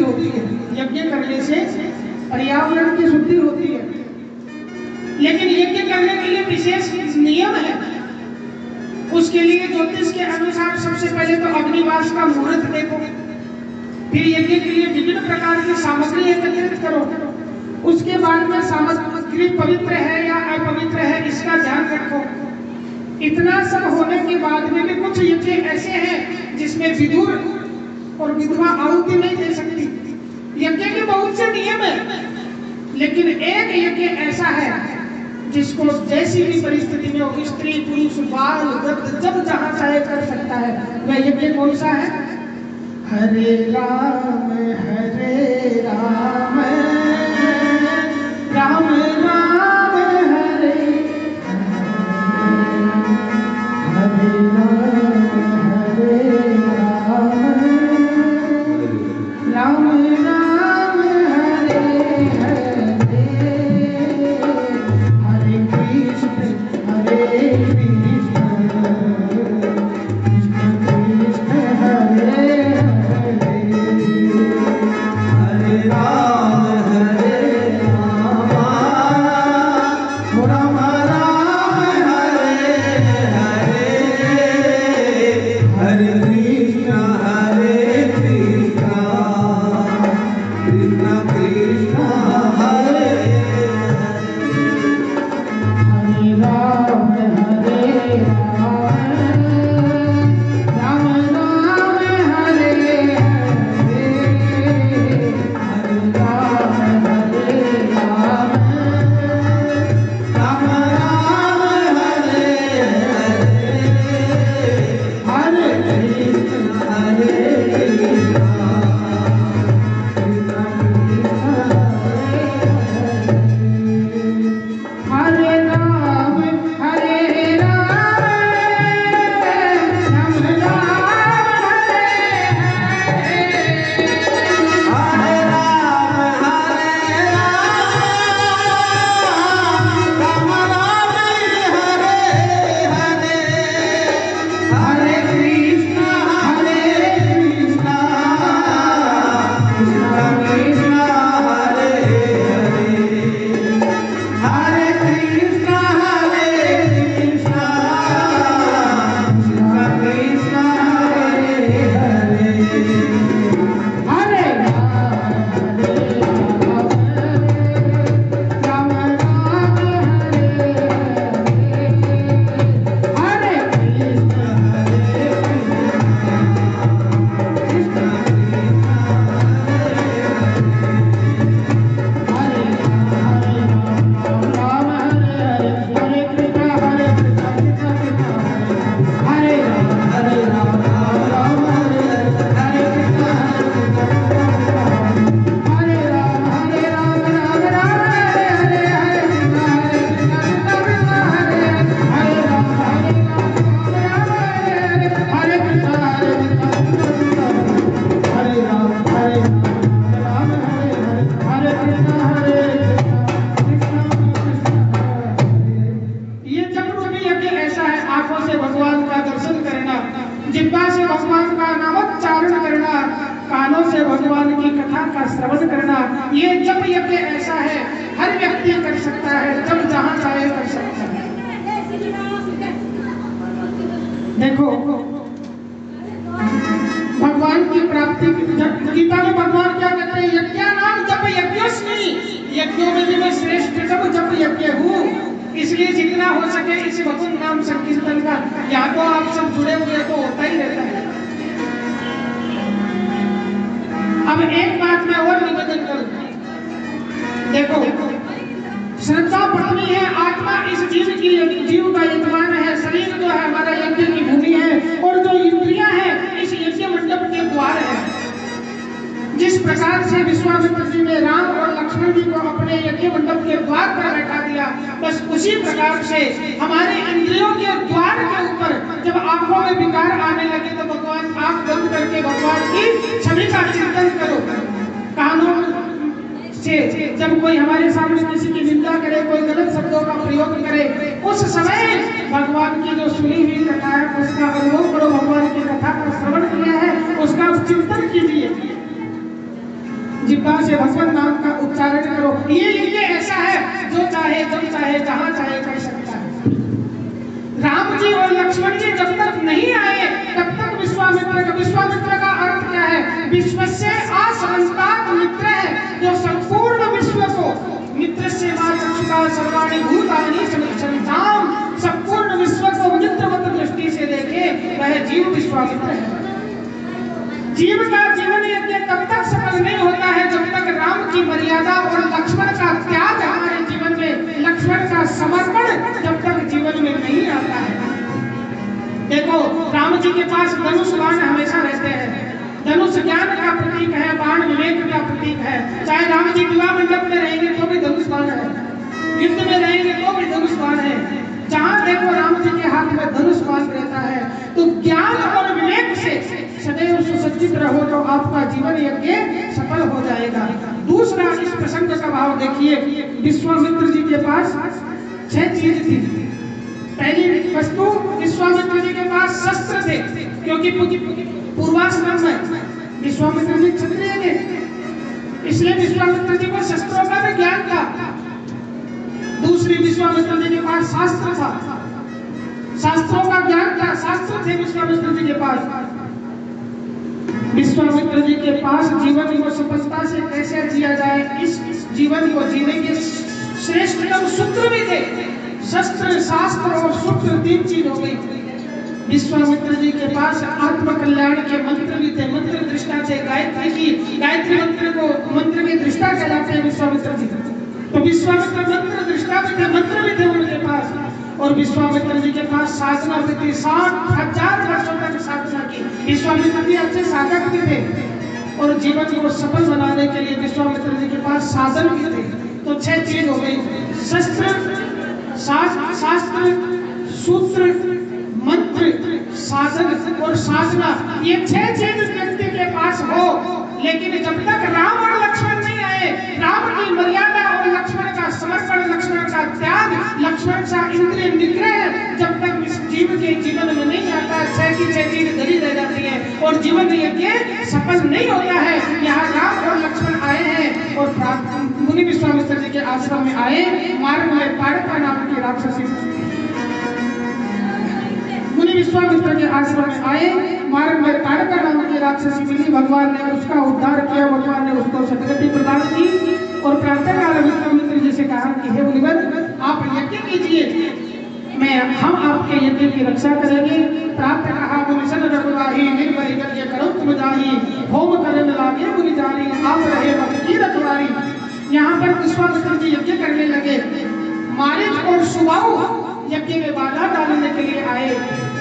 होती है, यज्ञ करने से पर्यावरण की शुद्धि होती है। लेकिन यज्ञ करने के लिए विशेष नियम है। उसके लिए ज्योतिष के अनुसार सबसे पहले तो अग्निवास का मुहूर्त देखो, फिर यज्ञ के लिए विभिन्न प्रकार की सामग्री एकत्रित करो, उसके बाद में सामग्री पवित्र है या अपवित्र है इसका ध्यान रखो। इतना सब होने के बाद में भी कुछ यज्ञ ऐसे हैं जिसमें विदुर और विधवा आहुति नहीं दे सकती। यज्ञ के बहुत से नियम है, लेकिन एक यज्ञ ऐसा है जिसको जैसी भी परिस्थिति में हो, स्त्री पुरुष बाल वृद्ध जब जहां चाहे कर सकता है। वह यज्ञ कौन सा है? हरे राम राम राम राम हरे हरे राम राम राम हरे हरे हरे कृष्ण हरे कृष्ण कृष्ण कृष्ण हरे हरे राम राम राम हरे हरे हरे कृष्ण कृष्ण कृष्ण हरे हरे राम राम राम हरे हरे हरे राम राम राम हरे हरे कृष्ण हरे राम हरे राम राम राम हरे हरे राम राम राम हरे हरे हरे कृष्ण कृष्ण कृष्ण हरे हरे कृष्ण कृष्ण कृष्ण हरे हरे हरे राम राम हरे हरे कृष्ण ये जन्मरूपी यज्ञ ऐसा है, आंखों से भगवान का दर्शन करना, जिह्वा से भगवान का नामोच्चारण करना, कानों से भगवान की कथा का श्रवण करना। ये जब यज्ञ ऐसा है हर व्यक्ति कर सकता है, जब जहां चाहे कर सकता है। देखो भगवान की प्राप्ति, गीता में भगवान क्या कहते हैं? यज्ञानाम जप यज्ञस्मि, यज्ञों में भी मैं श्रेष्ठ जप यज्ञ हूँ। इसलिए जितना हो सके इस भगवान नाम संकीर्तन का, यहाँ तो आप सब जुड़े हुए तो होता ही रहता है। अब एक बात मैं और निवेदन करूं, देखो श्रद्धा पत्नी है, आत्मा इस जीव का यजमान है, शरीर जो है हमारा यज्ञ की भूमि है, और जो इंद्रियां हैं इस यज्ञ मंडप के द्वार है। जिस प्रकार से विश्वामित्र जी ने राम और लक्ष्मण जी को अपने यज्ञ मंडप के द्वार पर बैठा दिया, बस उसी प्रकार से हमारे इंद्रियों के द्वार के ऊपर जब आंखों में विकार आने लगे तो भगवान आंख बंद करके भगवान की छवि का चिंतन करो। कानों से जब कोई हमारे सामने किसी की निंदा करे, कोई गलत शब्दों का प्रयोग करे, उस समय भगवान की जो सुनी हुई कथा है उसका अनुभव करो, भगवान की कथा का श्रवण किया है उसका चिंतन कीजिए। जिब्बा से भगवान नाम का उच्चारण करो। ये यज्ञ ऐसा है जो चाहे जब चाहे जहां चाहे कर सकता है। राम जी और लक्ष्मण जी जब तक नहीं आए तब तक विश्वामित्र का अर्थ क्या है? विश्व से असंताप मित्र है, जो संपूर्ण विश्व को मित्र से चक्षुषा सर्वाणि भूतानि समक्षंताम, संपूर्ण विश्व को मित्रवत दृष्टि से देखे वह जीव विश्वामित्र है। जीव का जीवन यज्ञ तब तक सफल नहीं होता है जब तक राम की मर्यादा और लक्ष्मण का त्याग हमारे जीवन में, लक्ष्मण का समर्पण जब तक जीवन में नहीं आता है। देखो राम जी के पास धनुष बाण हमेशा रहते हैं। धनुष ज्ञान का प्रतीक है, बाण विवेक का प्रतीक है। चाहे राम जी विवाह मंडप में रहेंगे तो भी धनुष बाण है, युद्ध में रहेंगे तो भी धनुष बाण है। जहां देखो राम जी के हाथ में धनुष बाण रहता है। तो ज्ञान और विवेक से सदैव सुसज्जित रहो तो आपका जीवन यज्ञ सफल हो जाएगा। दूसरा इस प्रसंग का भाव देखिए, विश्वामित्र जी के पास 6 चीज थी। पहली वस्तु, विश्वामित्र जी के पास शस्त्र थे, क्योंकि पूर्वाश्रम में विश्वामित्र जी क्षत्रिय थे, इसलिए विश्वामित्र जी को शस्त्रों का भी ज्ञान था। दूसरी, विश्वामित्र जी के पास शास्त्र था, शास्त्रों का ज्ञान था, शास्त्र थे विश्वामित्र जी के पास। विश्वामित्र जी के पास जीवन को सफलता से कैसे जिया जाए, इस जीवन को जीने के श्रेष्ठतम सूत्र भी थे। शस्त्र, शास्त्र और सूत्र 3 चीज हो गई। विश्वामित्र जी के पास आत्म कल्याण के मंत्र भी थे, मंत्र दृष्टा थे। गायत्री मंत्र के दृष्टा कहलाते हैं विश्वामित्र जी। तो विश्वामित्र मंत्र दृष्टा भी थे, मंत्र भी थे उनके पास। और विश्वामित्र जी के पास साधना भी थी, 60,000 वर्षों तक साधना की। विश्वामित्र जी अच्छे साधक भी थे और जीवन को सफल बनाने के लिए विश्वामित्र जी के पास साधन भी थे। तो 6 चीज हो गई, शस्त्र, शास्त्र, सूत्र, मंत्र, साधन और साधना। ये 6 चीज व्यक्ति के पास हो, लेकिन जब तक राम और लक्ष्मण नहीं आए, राम की मर्यादा और लक्ष्मण का समर्पण, लक्ष्मण का त्याग, लक्ष्मण का इंद्रिय निग्रह जब तक इस जीव के जीवन में नहीं आता, 6 की 6 चीज धरी रह जाती है और जीवन यज्ञ सफल नहीं होता है। यहाँ राम और लक्ष्मण आए हैं और मुनि विश्वामित्र जी के आश्रम में आए। मार्ग में ताड़का नाम की राक्षसी, मुनि विश्वामित्र के आश्रम में आए, मार्ग में ताड़का नाम की राक्षसी मिली। भगवान ने उसका उद्धार किया, भगवान ने उसको सदगति प्रदान की और प्रातः काल विश्वामित्र जी से कहा कि हे मुनिवर, आप यज्ञ कीजिए, हम आपके यज्ञ की रक्षा करेंगे। प्रातः कहा मुनिसन रघुराही, निर्भय यज्ञ करो तुम जाही, होम करने लागे मुनि जारी, आप रहे भक्त की रखवारी। यहाँ पर विश्वामित्र जी यज्ञ करने लगे। मारीच और सुबाहु यज्ञ में बाधा डालने के लिए आए।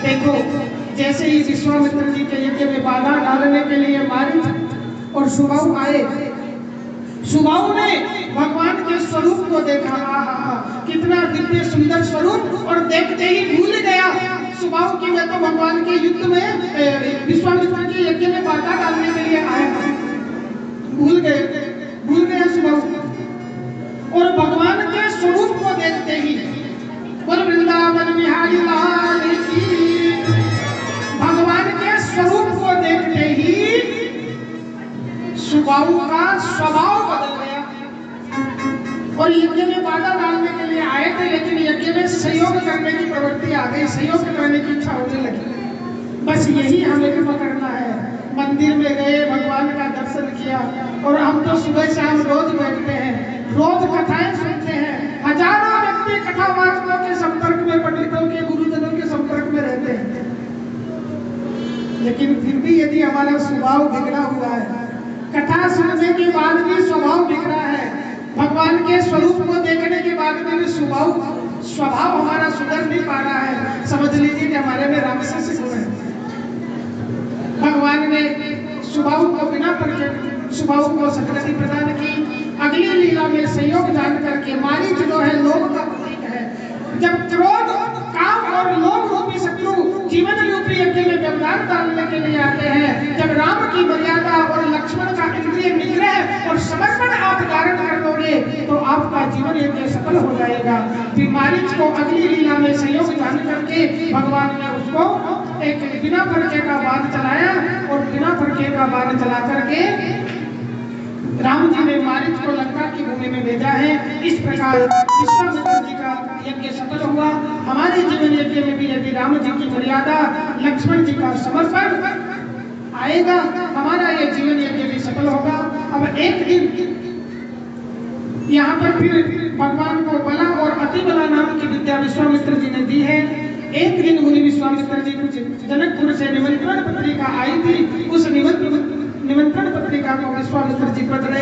देखो जैसे ही विश्वामित्र जी के यज्ञ में बाधा डालने के लिए मारीच और सुबाहु आए, सुबाहु ने भगवान के स्वरूप को देखा, कितना दिव्य सुंदर स्वरूप, और देखते ही भूल गया सुबाहु की मैं तो भगवान के युद्ध में, विश्वामित्र के यज्ञ में बाधा डालने के लिए आया। भूल गया सुबाहु। और भगवान के स्वरूप को देखते ही, बोल वृंदावन बिहारी लाल की, भगवान के स्वरूप को देखते ही सुबाहु का स्वभाव बदल गया और यज्ञ में बाधा डालने के लिए आए थे, लेकिन यज्ञ में सहयोग करने की प्रवृत्ति आ गई, सहयोग करने की इच्छा होने लगी। बस यही हमें भी पकड़ना है। मंदिर में गए, भगवान का दर्शन किया, और हम तो सुबह शाम रोज बैठते हैं, रोज कथाएं सुनते हैं, हजारों व्यक्ति कथावाचकों के संपर्क में, पंडितों के, गुरुजनों के संपर्क में रहते हैं, लेकिन फिर भी यदि हमारा स्वभाव बिगड़ा हुआ है, कथा सुनने के बाद भी स्वभाव बिगड़ा है, भगवान के स्वरूप को देखने के बाद भी स्वभाव हमारा सुधर नहीं पा रहा है, समझ लीजिए कि हमारे में राक्षस गुण है। भगवान ने स्वभाव को बिना परखे स्वभाव को सदगति प्रदान की। अगली लीला में संयोग जान करके मारीच जो है लोभ का प्रतीक है। जब क्रोध, काम और लोभ रूपी शत्रु जीवन रूपी यज्ञ में व्यवधान डालने के लिए आते हैं, जब राम की मर्यादा और लक्ष्मण का इंद्रिय निग्रह और समर्पण आप धारण कर दोगे तो आपका जीवन यज्ञ सफल हो जाएगा। फिर मारीच को अगली लीला में संयोग जान करके भगवान ने उसको एक बिना परखे का बाण चलाया और बिना परखे का बाण चला करके राम जी ने मारीच को लंका की भूमि में भेजा है। इस प्रकार विश्वामित्र जी का यज्ञ सफल हुआ। हमारे जीवन यज्ञ में भी यदि राम जी की मर्यादा, लक्ष्मण जी का समर्पण आएगा, हमारा यह जीवन यज्ञ भी सफल होगा। अब एक दिन यहाँ पर फिर भगवान को बला और अति बला नाम की विद्या विश्वामित्र जी ने दी है। एक दिन मुनि विश्वामित्र जी कुछ जनकपुर से निमंत्रण पत्रिका आई थी, उस निमंत्रण पत्रिका को विश्वामित्र जी पढ़ रहे